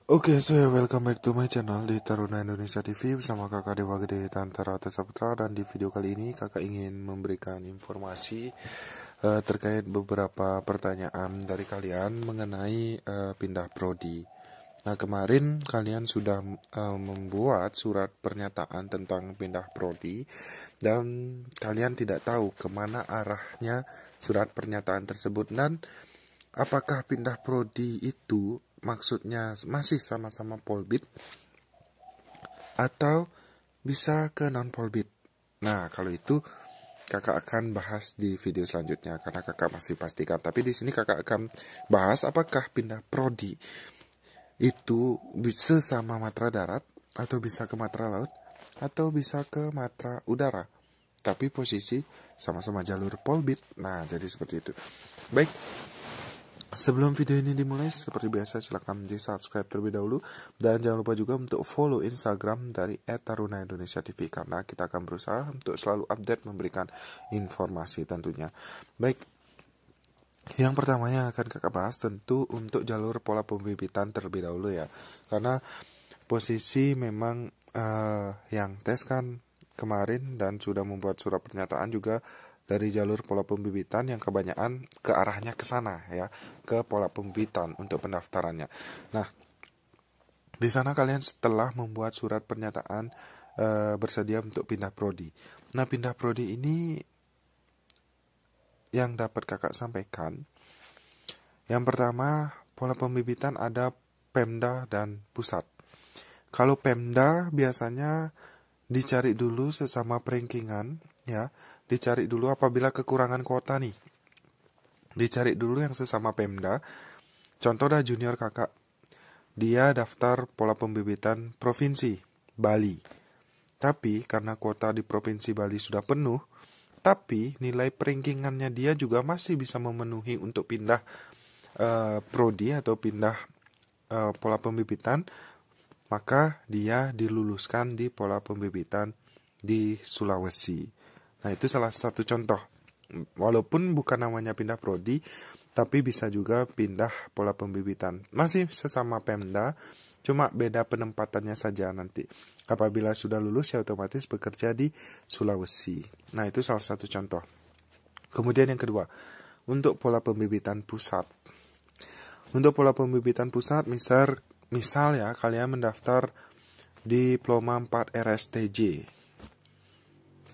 Oke, so welcome back to my channel di Taruna Indonesia TV bersama kakak Dewa Gede Tante Rata Saputra. Dan di video kali ini kakak ingin memberikan informasi terkait beberapa pertanyaan dari kalian mengenai pindah prodi. Nah, kemarin kalian sudah membuat surat pernyataan tentang pindah prodi dan kalian tidak tahu kemana arahnya surat pernyataan tersebut dan apakah pindah prodi itu maksudnya masih sama-sama polbit atau bisa ke non polbit. Nah, kalau itu kakak akan bahas di video selanjutnya karena kakak masih pastikan. Tapi di sini kakak akan bahas apakah pindah prodi itu bisa sama matra darat atau bisa ke matra laut atau bisa ke matra udara. Tapi posisi sama-sama jalur polbit. Nah, jadi seperti itu. Baik. Sebelum video ini dimulai, seperti biasa silahkan di subscribe terlebih dahulu. Dan jangan lupa juga untuk follow Instagram dari @taruna_indonesia_tv karena kita akan berusaha untuk selalu update memberikan informasi tentunya. Baik, yang pertama yang akan kakak bahas tentu untuk jalur pola pembibitan terlebih dahulu ya. Karena posisi memang yang tes kan kemarin dan sudah membuat surat pernyataan juga dari jalur pola pembibitan yang kebanyakan ke arahnya ke sana ya, ke pola pembibitan untuk pendaftarannya. Nah, di sana kalian setelah membuat surat pernyataan bersedia untuk pindah prodi. Nah, pindah prodi ini yang dapat kakak sampaikan. Yang pertama, pola pembibitan ada Pemda dan pusat. Kalau Pemda biasanya dicari dulu sesama perankingan ya. Dicari dulu apabila kekurangan kuota nih. Dicari dulu yang sesama Pemda. Contoh dah junior kakak. Dia daftar pola pembibitan provinsi Bali. Tapi karena kuota di provinsi Bali sudah penuh, tapi nilai perankingannya dia juga masih bisa memenuhi untuk pindah prodi atau pindah pola pembibitan, maka dia diluluskan di pola pembibitan di Sulawesi. Nah, itu salah satu contoh. Walaupun bukan namanya pindah prodi, tapi bisa juga pindah pola pembibitan. Masih sesama Pemda, cuma beda penempatannya saja nanti. Apabila sudah lulus ya otomatis bekerja di Sulawesi. Nah, itu salah satu contoh. Kemudian yang kedua, untuk pola pembibitan pusat. Untuk pola pembibitan pusat, misal ya kalian mendaftar diploma 4 RSTJ.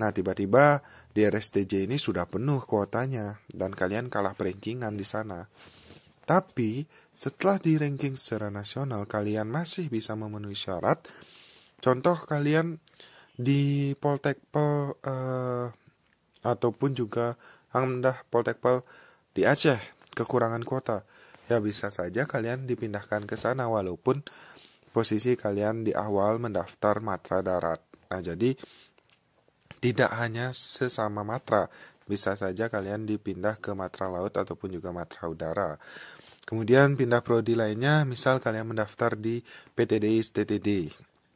Nah, tiba-tiba di RSTJ ini sudah penuh kuotanya dan kalian kalah rankingan di sana. Tapi setelah di ranking secara nasional kalian masih bisa memenuhi syarat. Contoh kalian di Poltekpel ataupun juga Hamdah Poltekpel di Aceh kekurangan kuota. Ya bisa saja kalian dipindahkan ke sana walaupun posisi kalian di awal mendaftar matra darat. Nah, jadi tidak hanya sesama matra, bisa saja kalian dipindah ke matra laut ataupun juga matra udara. Kemudian pindah prodi lainnya, misal kalian mendaftar di PTDI STTD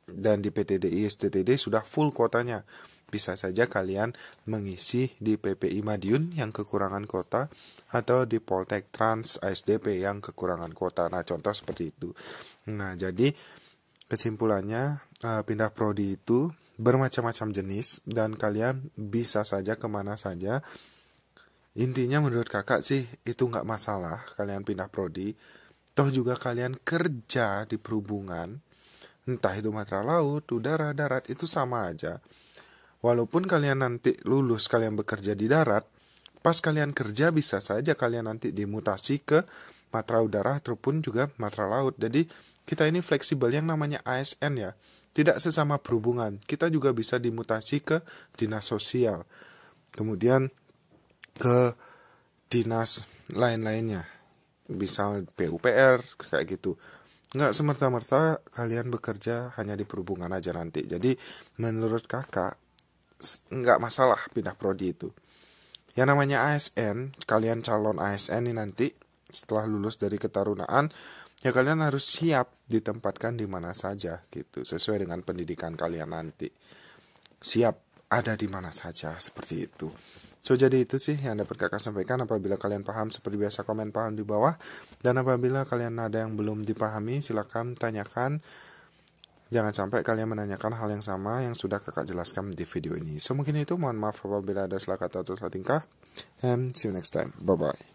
dan di PTDI STTD sudah full kuotanya. Bisa saja kalian mengisi di PPI Madiun yang kekurangan kuota atau di Poltek Trans ASDP yang kekurangan kuota. Nah, contoh seperti itu. Nah, jadi kesimpulannya pindah prodi itu bermacam-macam jenis dan kalian bisa saja kemana saja. Intinya menurut kakak sih itu nggak masalah kalian pindah prodi. Toh juga kalian kerja di perhubungan, entah itu matra laut, udara, darat, itu sama aja. Walaupun kalian nanti lulus kalian bekerja di darat, pas kalian kerja bisa saja kalian nanti dimutasi ke matra udara ataupun juga matra laut. Jadi kita ini fleksibel, yang namanya ASN ya. Tidak sesama perhubungan, kita juga bisa dimutasi ke dinas sosial. Kemudian ke dinas lain-lainnya. Misal PUPR, kayak gitu. Nggak semerta-merta kalian bekerja hanya di perhubungan aja nanti. Jadi menurut kakak, nggak masalah pindah prodi itu. Yang namanya ASN, kalian calon ASN ini nanti setelah lulus dari ketarunaan, ya kalian harus siap ditempatkan di mana saja gitu, sesuai dengan pendidikan kalian nanti. Siap ada di mana saja seperti itu. So, jadi itu sih yang dapat kakak sampaikan. Apabila kalian paham, seperti biasa komen paham di bawah. Dan apabila kalian ada yang belum dipahami, silakan tanyakan. Jangan sampai kalian menanyakan hal yang sama yang sudah kakak jelaskan di video ini. So, mungkin itu. Mohon maaf apabila ada salah kata atau salah tingkah. And see you next time. Bye-bye.